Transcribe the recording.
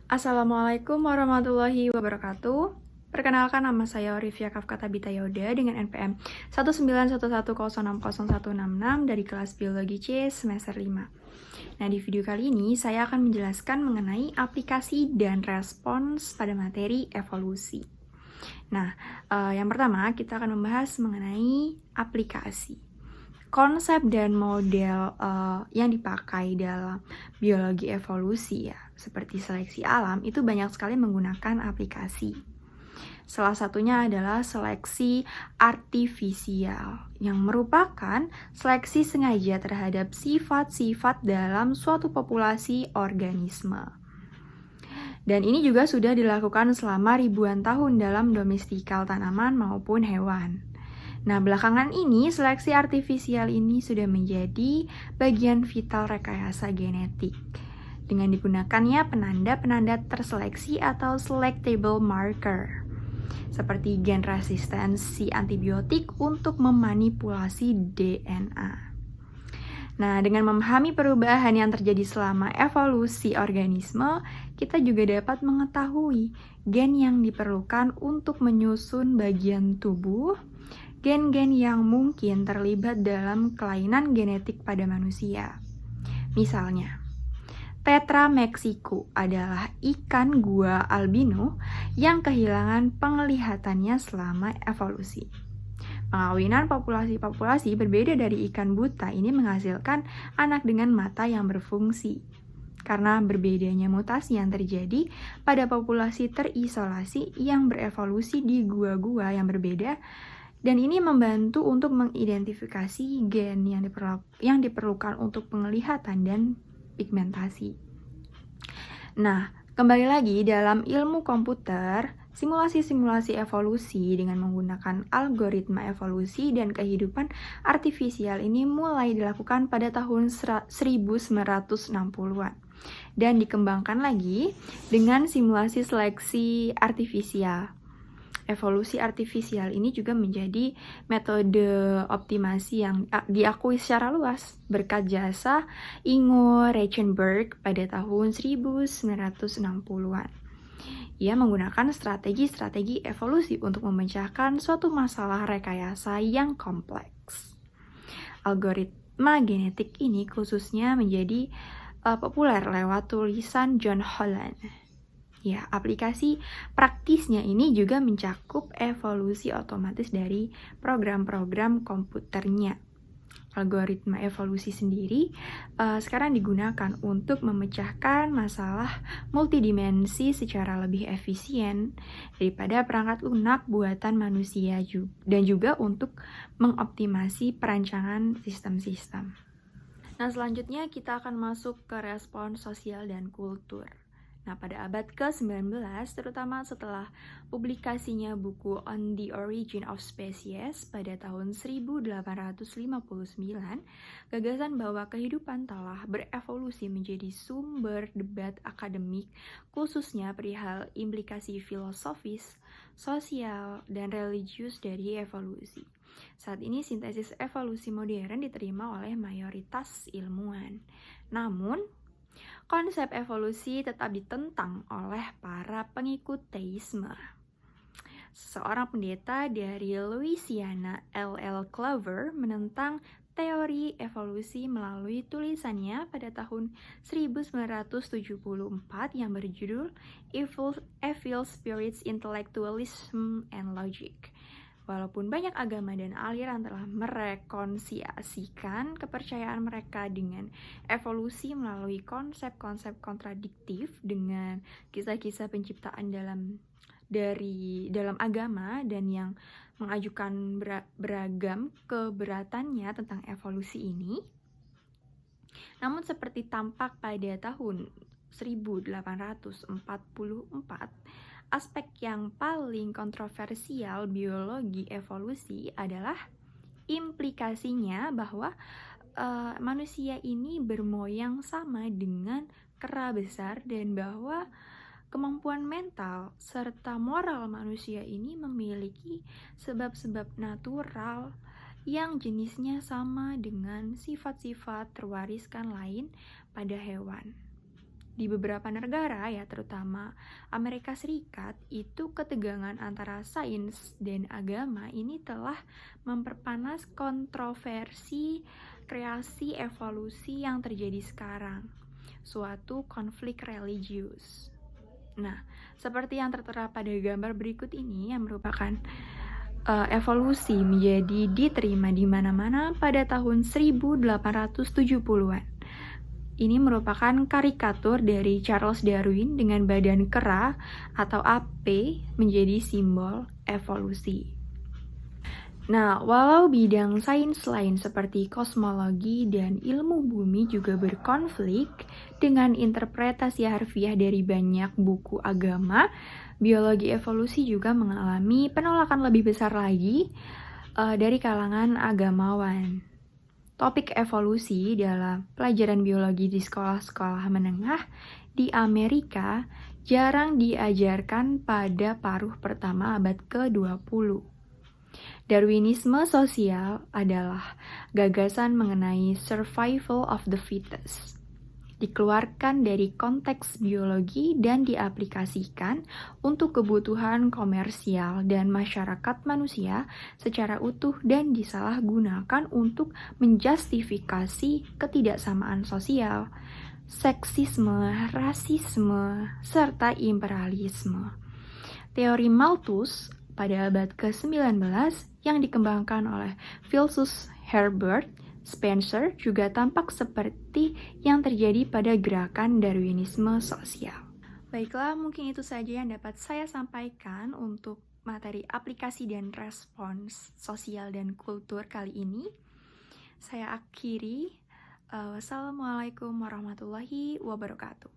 Assalamualaikum warahmatullahi wabarakatuh. Perkenalkan, nama saya Orivia Kafka Tabita Yoda dengan NPM 19110601666 dari kelas Biologi C semester 5. Nah, di video kali ini saya akan menjelaskan mengenai aplikasi dan respons pada materi evolusi. Nah, yang pertama kita akan membahas mengenai aplikasi. Konsep dan model yang dipakai dalam biologi evolusi ya, seperti seleksi alam, itu banyak sekali menggunakan aplikasi. Salah satunya adalah seleksi artifisial, yang merupakan seleksi sengaja terhadap sifat-sifat dalam suatu populasi organisme. Dan ini juga sudah dilakukan selama ribuan tahun dalam domestikal tanaman maupun hewan. Nah, belakangan ini seleksi artifisial ini sudah menjadi bagian vital rekayasa genetik dengan digunakannya penanda-penanda terseleksi atau selectable marker seperti gen resistensi antibiotik untuk memanipulasi DNA. Nah, dengan memahami perubahan yang terjadi selama evolusi organisme, kita juga dapat mengetahui gen yang diperlukan untuk menyusun bagian tubuh, gen-gen yang mungkin terlibat dalam kelainan genetik pada manusia. Misalnya, Tetra mexico adalah ikan gua albino yang kehilangan penglihatannya selama evolusi. Pengawinan populasi-populasi berbeda dari ikan buta ini menghasilkan anak dengan mata yang berfungsi. Karena berbedanya mutasi yang terjadi pada populasi terisolasi yang berevolusi di gua-gua yang berbeda, dan ini membantu untuk mengidentifikasi gen yang diperlukan untuk penglihatan dan pigmentasi. Nah, kembali lagi dalam ilmu komputer, simulasi-simulasi evolusi dengan menggunakan algoritma evolusi dan kehidupan artifisial ini mulai dilakukan pada tahun 1960-an dan dikembangkan lagi dengan simulasi seleksi artifisial. Evolusi artifisial ini juga menjadi metode optimasi yang diakui secara luas berkat jasa Ingo Reichenberg pada tahun 1960-an. Ia menggunakan strategi-strategi evolusi untuk memecahkan suatu masalah rekayasa yang kompleks. Algoritma genetik ini khususnya menjadi populer lewat tulisan John Holland. Ya, aplikasi praktisnya ini juga mencakup evolusi otomatis dari program-program komputernya. Algoritma evolusi sendiri sekarang digunakan untuk memecahkan masalah multidimensi secara lebih efisien daripada perangkat lunak buatan manusia dan juga untuk mengoptimasi perancangan sistem-sistem. Nah, selanjutnya kita akan masuk ke respon sosial dan kultur. Nah, pada abad ke-19, terutama setelah publikasinya buku On the Origin of Species pada tahun 1859, gagasan bahwa kehidupan telah berevolusi menjadi sumber debat akademik, khususnya perihal implikasi filosofis, sosial, dan religius dari evolusi. Saat ini sintesis evolusi modern diterima oleh mayoritas ilmuwan. Namun, konsep evolusi tetap ditentang oleh para pengikut teisme. Seorang pendeta dari Louisiana, L.L. Clover, menentang teori evolusi melalui tulisannya pada tahun 1974 yang berjudul Evil Spirits, Intellectualism, and Logic. Walaupun banyak agama dan aliran telah merekonsiasikan kepercayaan mereka dengan evolusi melalui konsep-konsep kontradiktif dengan kisah-kisah penciptaan dalam agama dan yang mengajukan beragam keberatannya tentang evolusi ini. Namun seperti tampak pada tahun 1844, aspek yang paling kontroversial biologi evolusi adalah implikasinya bahwa manusia ini bermoyang sama dengan kera besar dan bahwa kemampuan mental serta moral manusia ini memiliki sebab-sebab natural yang jenisnya sama dengan sifat-sifat terwariskan lain pada hewan. Di beberapa negara ya, terutama Amerika Serikat, itu ketegangan antara sains dan agama ini telah memperpanas kontroversi kreasi evolusi yang terjadi sekarang, suatu konflik religius. Nah, seperti yang tertera pada gambar berikut ini yang merupakan evolusi menjadi diterima di mana-mana pada tahun 1870-an. Ini merupakan karikatur dari Charles Darwin dengan badan kera atau AP menjadi simbol evolusi. Nah, walau bidang sains lain seperti kosmologi dan ilmu bumi juga berkonflik dengan interpretasi harfiah dari banyak buku agama, biologi evolusi juga mengalami penolakan lebih besar lagi dari kalangan agamawan. Topik evolusi dalam pelajaran biologi di sekolah-sekolah menengah di Amerika jarang diajarkan pada paruh pertama abad ke-20. Darwinisme sosial adalah gagasan mengenai survival of the fittest. Dikeluarkan dari konteks biologi dan diaplikasikan untuk kebutuhan komersial dan masyarakat manusia secara utuh dan disalahgunakan untuk menjustifikasi ketidaksamaan sosial, seksisme, rasisme, serta imperialisme. Teori Malthus pada abad ke-19 yang dikembangkan oleh filsuf Herbert Spencer juga tampak seperti yang terjadi pada gerakan Darwinisme sosial. Baiklah, mungkin itu saja yang dapat saya sampaikan untuk materi aplikasi dan respons sosial dan kultur kali ini. Saya akhiri. Wassalamualaikum warahmatullahi wabarakatuh.